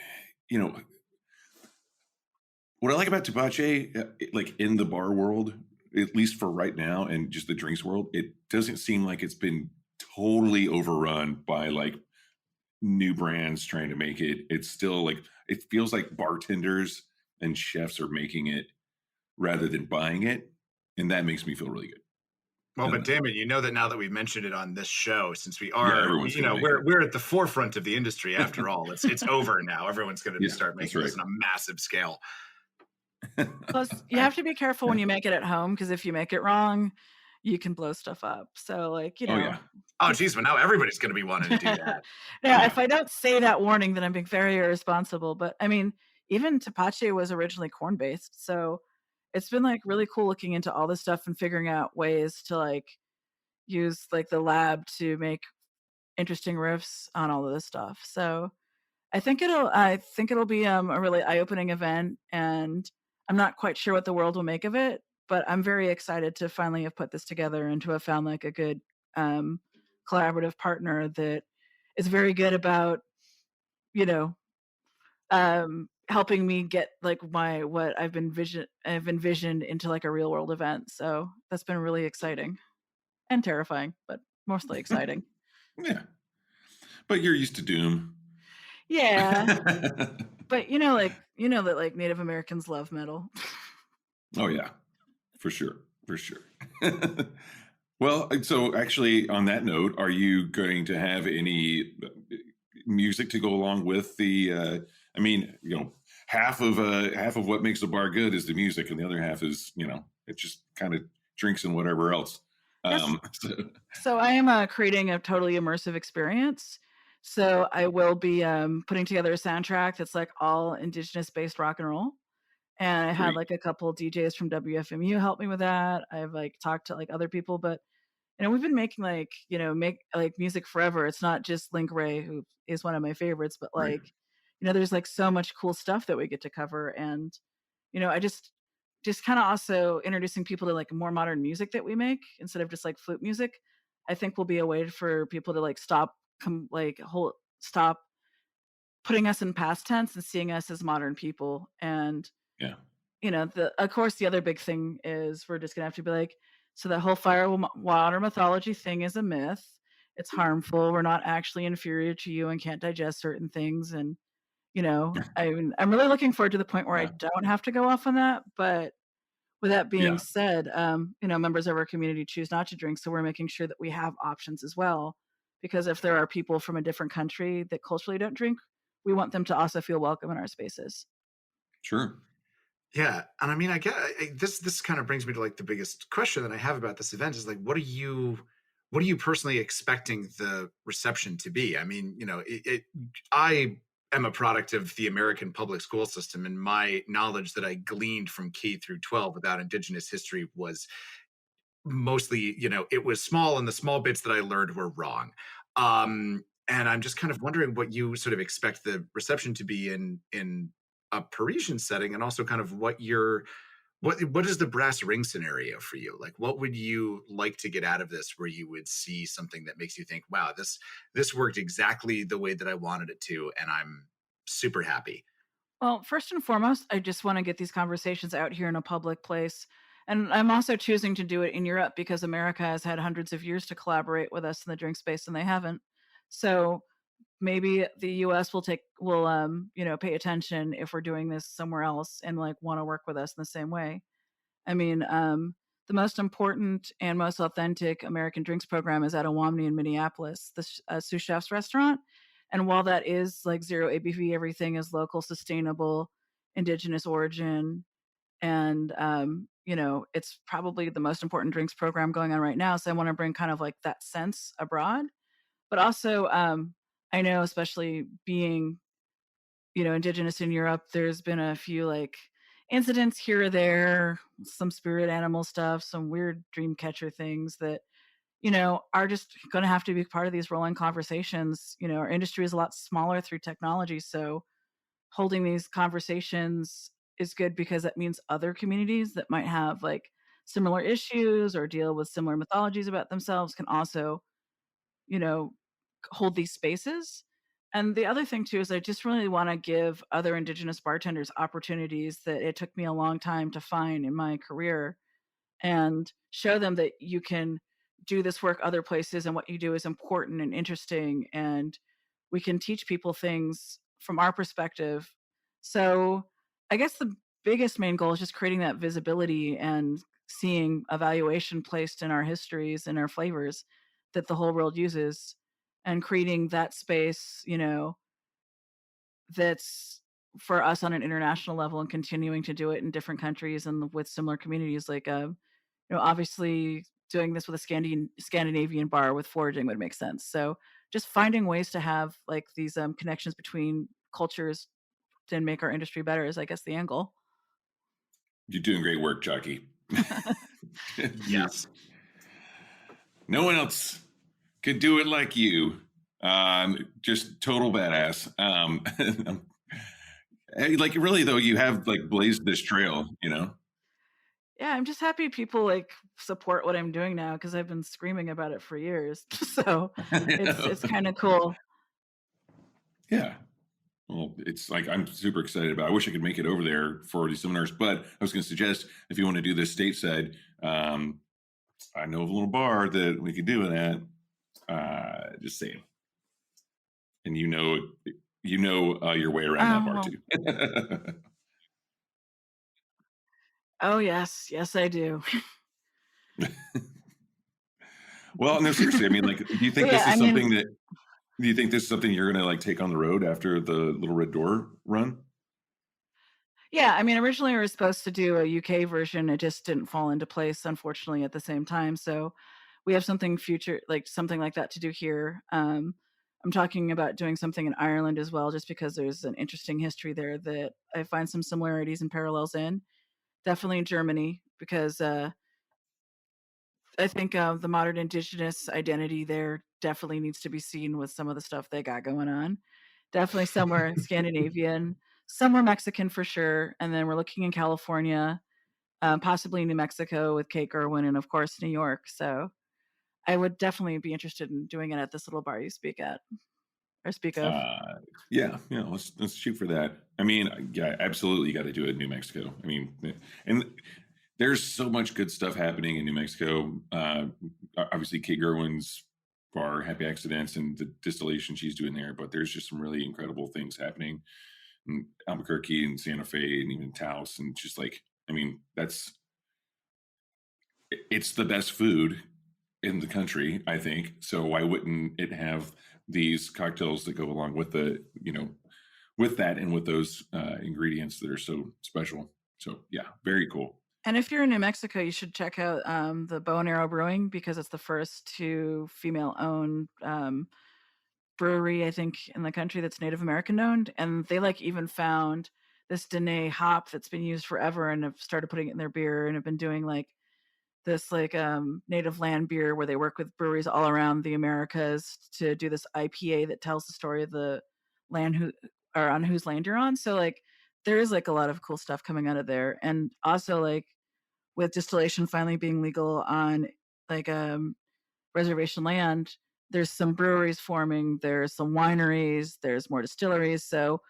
what I like about tepache, like in the bar world, at least for right now, and just the drinks world, it doesn't seem like it's been totally overrun by like new brands trying to make it. It's still like, it feels like bartenders and chefs are making it rather than buying it. And that makes me feel really good. Well, but Damon, that now that we've mentioned it on this show, since we are, we're at the forefront of the industry after all. It's over now. Everyone's going to start making this on a massive scale. Plus, you have to be careful when you make it at home because if you make it wrong, you can blow stuff up. So, like, Oh yeah. Oh, geez, but now everybody's going to be wanting to do that. Yeah, Yeah. if I don't say that warning, then I'm being very irresponsible. But I mean, even tapache was originally corn based, so it's been like really cool looking into all this stuff and figuring out ways to like use like the lab to make interesting riffs on all of this stuff. So I think it'll be a really eye-opening event, and I'm not quite sure what the world will make of it, but I'm very excited to finally have put this together and to have found like a good um, collaborative partner that is very good about you know helping me get like my what I've envisioned into like a real world event. So that's been really exciting and terrifying, but mostly exciting. Yeah. But you're used to doom. Yeah, but that like Native Americans love metal. Oh yeah, for sure, for sure. Well, so actually, on that note, are you going to have any music to go along with the? I mean, half of what makes a bar good is the music, and the other half is it just kind of drinks and whatever else. Yes. So, So I am creating a totally immersive experience. So I will be putting together a soundtrack that's like all indigenous based rock and roll. And I had great, like a couple DJs from WFMU help me with that. I've like talked to like other people, but we've been making like, make like music forever. It's not just Link Ray, who is one of my favorites, but right, like, there's like so much cool stuff that we get to cover. And, I just kind of also introducing people to like more modern music that we make instead of just like flute music, I think will be a way for people to like stop putting us in past tense and seeing us as modern people. And yeah, of course, the other big thing is we're just gonna have to be like, so that whole water mythology thing is a myth. It's harmful. We're not actually inferior to you and can't digest certain things. And I'm really looking forward to the point where I yeah, don't have to go off on that. But with that being yeah, said, members of our community choose not to drink, so we're making sure that we have options as well. Because if there are people from a different country that culturally don't drink, we want them to also feel welcome in our spaces. sure, Yeah, and I mean, this kind of brings me to like the biggest question that I have about this event is like, what are you personally expecting the reception to be? I mean, I am a product of the American public school system, and my knowledge that I gleaned from K through 12 about Indigenous history was mostly, it was small, and the small bits that I learned were wrong. And I'm just kind of wondering what you sort of expect the reception to be in a Parisian setting, and also kind of what is the brass ring scenario for you? Like, what would you like to get out of this, where you would see something that makes you think, wow, this worked exactly the way that I wanted it to, and I'm super happy. Well, first and foremost, I just want to get these conversations out here in a public place. And I'm also choosing to do it in Europe because America has had hundreds of years to collaborate with us in the drink space and they haven't. So maybe the US will pay attention if we're doing this somewhere else and like want to work with us in the same way. I mean, the most important and most authentic American drinks program is at Awamni in Minneapolis, the sous chef's restaurant. And while that is like zero ABV, everything is local, sustainable, indigenous origin, and it's probably the most important drinks program going on right now. So I want to bring kind of like that sense abroad, but also I know, especially being indigenous in Europe, there's been a few like incidents here or there, some spirit animal stuff, some weird dream catcher things that are just going to have to be part of these rolling conversations. Our industry is a lot smaller through technology, so holding these conversations is good because that means other communities that might have like similar issues or deal with similar mythologies about themselves can also you know hold these spaces. And the other thing too is I just really want to give other indigenous bartenders opportunities that it took me a long time to find in my career, and show them that you can do this work other places and what you do is important and interesting, and we can teach people things from our perspective. So I guess the biggest main goal is just creating that visibility and seeing evaluation placed in our histories and our flavors that the whole world uses, and creating that space that's for us on an international level and continuing to do it in different countries and with similar communities, like, obviously doing this with a Scandinavian bar with foraging would make sense. So just finding ways to have like these connections between cultures to make our industry better is, I guess, the angle. You're doing great work, Jockey. Yes. No one else could do it like you. Just total badass. Like really though, you have like blazed this trail, Yeah, I'm just happy people like support what I'm doing now because I've been screaming about it for years. So it's kind of cool. Yeah. Well, it's like I'm super excited about. I wish I could make it over there for these seminars, but I was going to suggest if you want to do this stateside, I know of a little bar that we could do it at. Just saying, and your way around that bar too. Oh yes, I do. Well, no, seriously. I mean, like, do you think Yeah, do you think this is something you're going to like take on the road after the Little Red Door run? Yeah, I mean, originally we were supposed to do a UK version. It just didn't fall into place, unfortunately, at the same time. So we have something something like that to do here. I'm talking about doing something in Ireland as well, just because there's an interesting history there that I find some similarities and parallels in. Definitely in Germany, because I think the modern indigenous identity there definitely needs to be seen with some of the stuff they got going on. Definitely somewhere Scandinavian, somewhere Mexican for sure. And then we're looking in California, possibly New Mexico with Kate Gerwin, and of course New York. So I would definitely be interested in doing it at this little bar you speak of. Yeah, let's shoot for that. I mean, yeah, absolutely, you got to do it in New Mexico. I mean, and there's so much good stuff happening in New Mexico. Obviously, Kate Gerwin's bar, Happy Accidents, and the distillation she's doing there. But there's just some really incredible things happening in Albuquerque and Santa Fe and even Taos. And just like, I mean, it's the best food in the country, I think. So why wouldn't it have these cocktails that go along with with that and with those ingredients that are so special? So yeah, very cool. And if you're in New Mexico, you should check out the Bow and Arrow Brewing, because it's the first female-owned brewery, I think, in the country that's Native American owned. And they like even found this Dene hop that's been used forever and have started putting it in their beer and have been doing like this native land beer where they work with breweries all around the Americas to do this IPA that tells the story of the land on whose land you're on. So like there is like a lot of cool stuff coming out of there. And also like with distillation finally being legal on like reservation land, there's some breweries forming, there's some wineries, there's more distilleries. So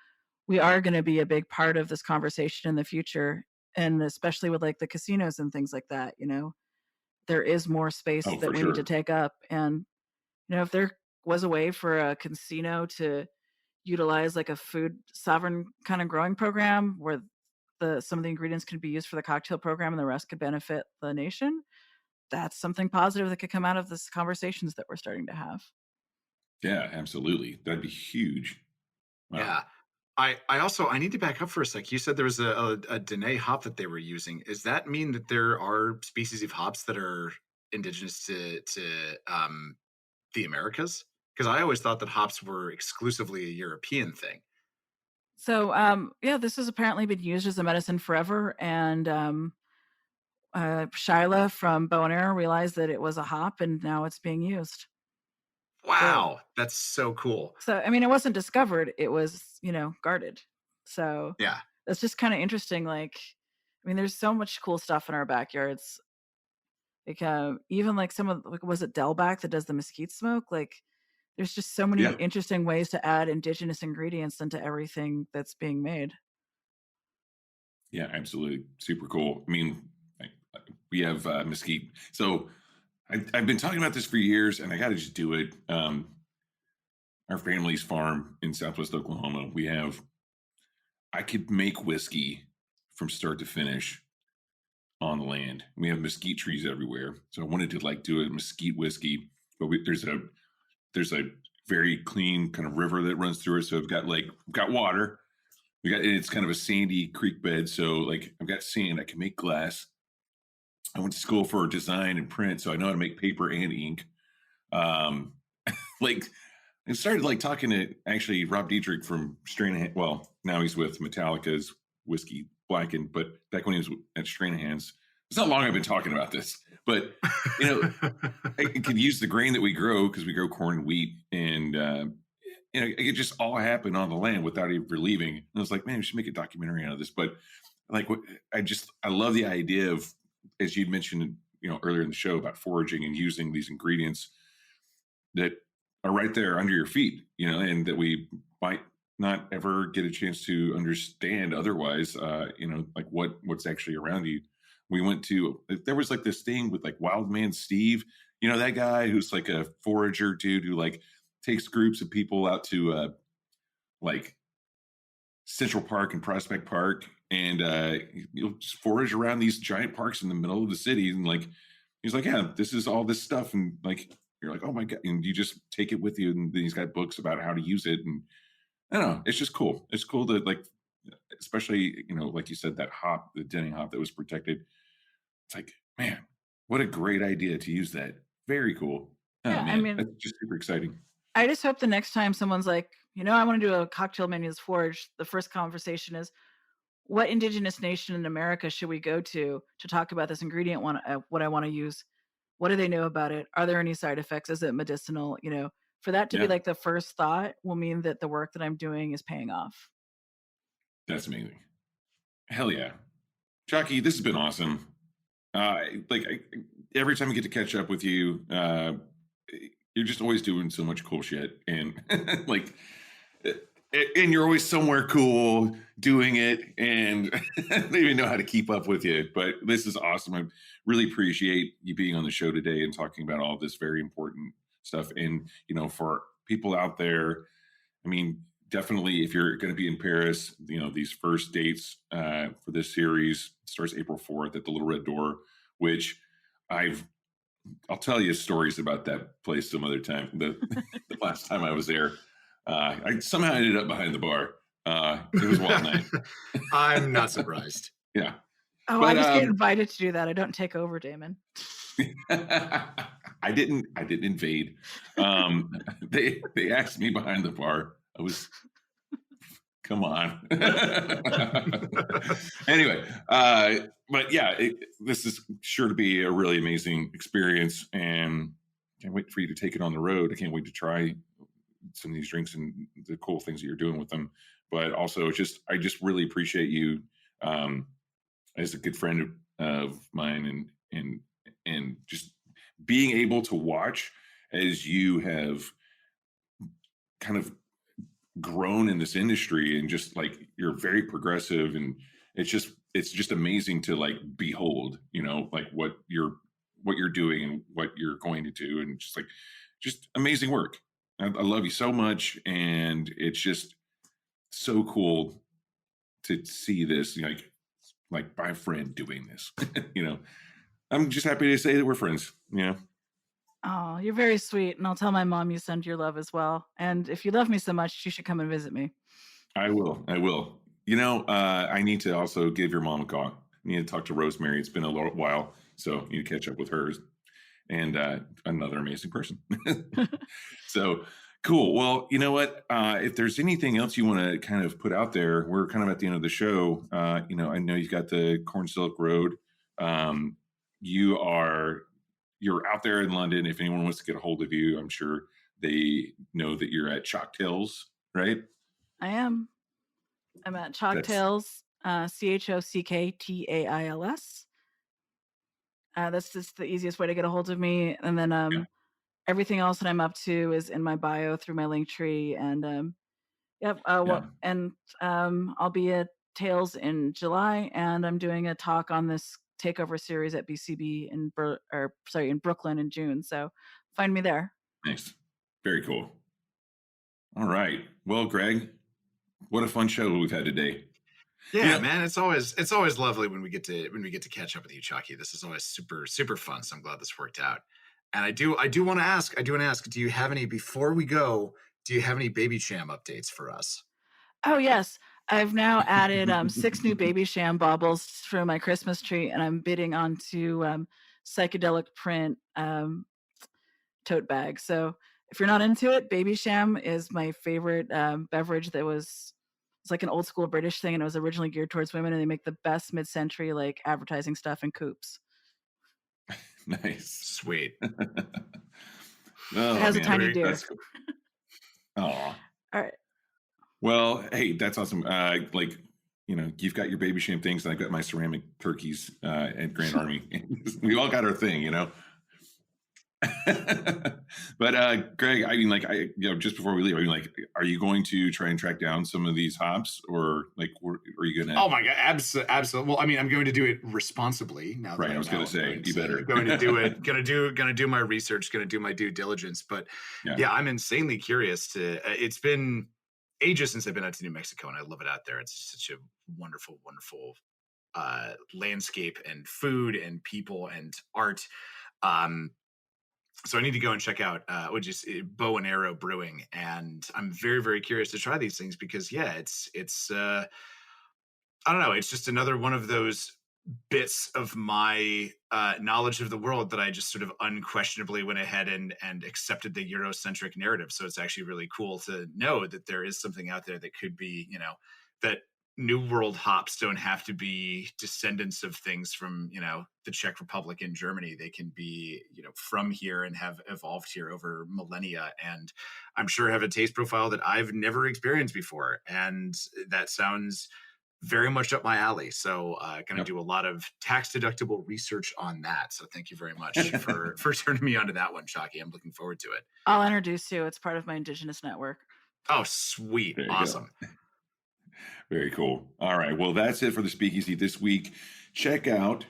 we are going to be a big part of this conversation in the future, and especially with like the casinos and things like that, there is more space that we need to take up. And if there was a way for a casino to utilize like a food sovereign kind of growing program where some of the ingredients could be used for the cocktail program and the rest could benefit the nation, that's something positive that could come out of this conversations that we're starting to have. Yeah, absolutely. That'd be huge. Wow. Yeah. I need to back up for a sec. You said there was a Dene hop that they were using. Does that mean that there are species of hops that are indigenous to the Americas? Because I always thought that hops were exclusively a European thing. So this has apparently been used as a medicine forever, and Shyla from Bow and Arrow realized that it was a hop, and now it's being used. Wow, that's so cool. So, I mean, it wasn't discovered, it was, guarded. So, yeah, that's just kind of interesting. Like, I mean, there's so much cool stuff in our backyards. Like, even like some of, was it Delback that does the mesquite smoke? Like, there's just so many interesting ways to add indigenous ingredients into everything that's being made. Yeah, absolutely. Super cool. I mean, we have mesquite. So, I've been talking about this for years, and I got to just do it. Our family's farm in Southwest Oklahoma, I could make whiskey from start to finish on the land. We have mesquite trees everywhere. So I wanted to like do a mesquite whiskey, but there's a very clean kind of river that runs through it. So we've got water. it's kind of a sandy creek bed. So like I've got sand, I can make glass. I went to school for design and print, so I know how to make paper and ink. Um, like I started like talking to actually Rob Dietrich from Stranahan. Well, now he's with Metallica's Whiskey Blackened, but back when he was at Stranahan's, it's not long I've been talking about this, but you know, I could use the grain that we grow because we grow corn and wheat, and you know, it just all happened on the land without even leaving. And I was like, man, we should make a documentary out of this. But like, I love the idea of, as you'd mentioned, you know, earlier in the show about foraging and using these ingredients that are right there under your feet, you know, and that we might not ever get a chance to understand otherwise, you know, like what's actually around you. We went to, there was like this thing with like Wild Man Steve, you know, that guy who's like a forager dude who like takes groups of people out to like Central Park and Prospect Park, and you'll just forage around these giant parks in the middle of the city. And like, he's like, yeah, this is all this stuff. And like, you're like, oh my God. And you just take it with you. And then he's got books about how to use it. And I don't know, it's just cool. It's cool to like, especially, you know, like you said, that hop, the Denning hop that was protected. It's like, man, what a great idea to use that. Very cool. Oh, Yeah, man, I mean, that's just super exciting. I just hope the next time someone's like, you know, I want to do a cocktail menu that's foraged, the first conversation is, what indigenous nation in America should we go to talk about this ingredient? What I want to use? What do they know about it? Are there any side effects? Is it medicinal? You know, for that to be Yeah, like the first thought will mean that the work that I'm doing is paying off. that's amazing. Hell yeah. Chucky, this has been awesome. Every time I get to catch up with you, you're just always doing so much cool shit, and like, and you're always somewhere cool doing it, and I don't even know how to keep up with you. But this is awesome. I really appreciate you being on the show today and talking about all this very important stuff. And you know, for people out there, I mean, definitely if you're going to be in Paris, you know, these first dates for this series starts April 4th at the Little Red Door, which I'll tell you stories about that place some other time. The last time I was there, I somehow ended up behind the bar. It was wild night. I'm not surprised. Yeah. Oh, But I just get invited to do that. I don't take over, Damon. I didn't invade. They asked me behind the bar. I was, come on. Anyway, but yeah, this is sure to be a really amazing experience, and can't wait for you to take it on the road. I can't wait to try some of these drinks and the cool things that you're doing with them. But also, I just really appreciate you as a good friend of mine, and just being able to watch as you have kind of grown in this industry, and just like you're very progressive, and it's just amazing to like behold, you know, like what you're doing and what you're going to do, and just amazing work. I love you so much, and it's just so cool to see this, like my friend doing this. You know, I'm just happy to say that we're friends. You know. Oh, you're very sweet. And I'll tell my mom you send your love as well. And if you love me so much, you should come and visit me. I will. You know, I need to also give your mom a call. I need to talk to Rosemary. It's been a little while, so I need to catch up with her. And another amazing person. So cool. Well, you know what? If there's anything else you want to kind of put out there, we're kind of at the end of the show. You know, I know you've got the Corn Silk Road. You're out there in London. If anyone wants to get a hold of you, I'm sure they know that you're at Chocktails, right? I am. I'm at Chocktails, Chocktails. That's just the easiest way to get a hold of me. And then everything else that I'm up to is in my bio through my link tree. And I'll be at Tales in July, and I'm doing a talk on this takeover series at BCB in Brooklyn in June. So find me there. Nice. Very cool. All right. Well, Greg, what a fun show we've had today. Yeah, man, it's always lovely when we get to catch up with you, Chucky. This is always super, super fun. So I'm glad this worked out. And I do want to ask, do you have any, before we go, do you have any Baby Cham updates for us? Oh, yes. I've now added 6 new baby sham baubles for my Christmas tree, and I'm bidding onto psychedelic print tote bag. So if you're not into it, baby sham is my favorite beverage. It's like an old school British thing, and it was originally geared towards women, and they make the best mid-century like advertising stuff in coupes. Nice. Sweet. It has a tiny deer. That's cool. Aw. All right. Well, hey, that's awesome. You've got your baby sham things, and I've got my ceramic turkeys at Grand Army. We all got our thing, you know. But Greg, I mean, just before we leave, I mean, are you going to try and track down some of these hops, or are you going to? Oh my God, absolutely. Well, I mean, I'm going to do it responsibly now. Right, I was going to say, you better. Going to do it. Going to do my research. Going to do my due diligence. But yeah, I'm insanely curious to. It's been ages since I've been out to New Mexico, and I love it out there. It's such a wonderful, wonderful landscape and food and people and art. So I need to go and check out Bow and Arrow Brewing, and I'm very, very curious to try these things because it's I don't know, it's just another one of those bits of my knowledge of the world that I just sort of unquestionably went ahead and accepted the Eurocentric narrative. So it's actually really cool to know that there is something out there that could be, that New World hops don't have to be descendants of things from, the Czech Republic and Germany. They can be, from here and have evolved here over millennia. And I'm sure have a taste profile that I've never experienced before. And that sounds very much up my alley. So going to do a lot of tax deductible research on that. So thank you very much for turning me onto that one, Chocky. I'm looking forward to it. I'll introduce you. It's part of my Indigenous network. Oh, sweet. Awesome. Very cool. All right. Well, that's it for the Speakeasy this week. Check out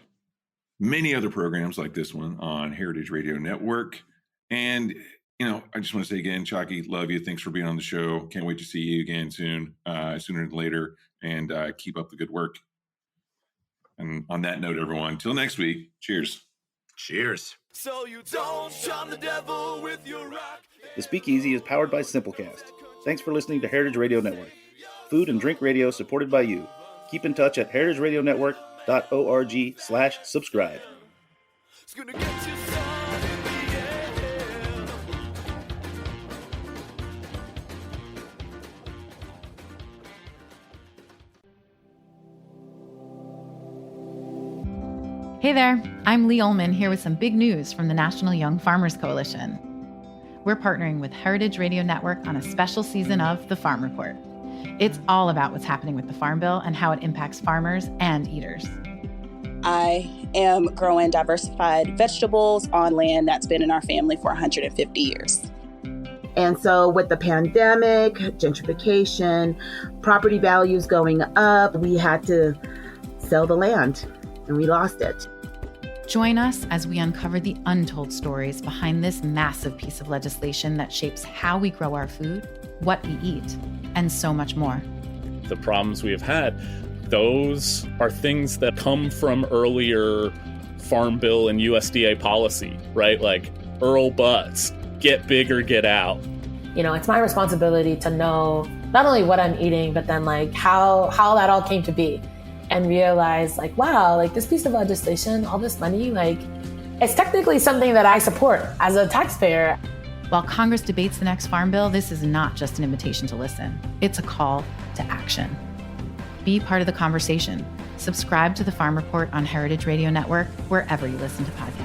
many other programs like this one on Heritage Radio Network. And, I just want to say again, Chocky, love you. Thanks for being on the show. Can't wait to see you again soon, sooner than later. And keep up the good work. And on that note, everyone, till next week, cheers. Cheers. So you don't charm the devil with your rock. The Speakeasy is powered by Simplecast. Thanks for listening to Heritage Radio Network. Food and drink radio supported by you. Keep in touch at heritageradionetwork.org/subscribe. It's gonna get you some in the end. Hey there, I'm Lee Ullman here with some big news from the National Young Farmers Coalition. We're partnering with Heritage Radio Network on a special season of The Farm Report. It's all about what's happening with the Farm Bill and how it impacts farmers and eaters. I am growing diversified vegetables on land that's been in our family for 150 years. And so with the pandemic, gentrification, property values going up, we had to sell the land and we lost it. Join us as we uncover the untold stories behind this massive piece of legislation that shapes how we grow our food, what we eat, and so much more. The problems we have had, those are things that come from earlier Farm Bill and USDA policy, right? Like Earl Butts, get big or get out. It's my responsibility to know not only what I'm eating, but then how that all came to be. And realize wow, this piece of legislation, all this money, it's technically something that I support as a taxpayer. While Congress debates the next Farm Bill, this is not just an invitation to listen. It's a call to action. Be part of the conversation. Subscribe to the Farm Report on Heritage Radio Network, wherever you listen to podcasts.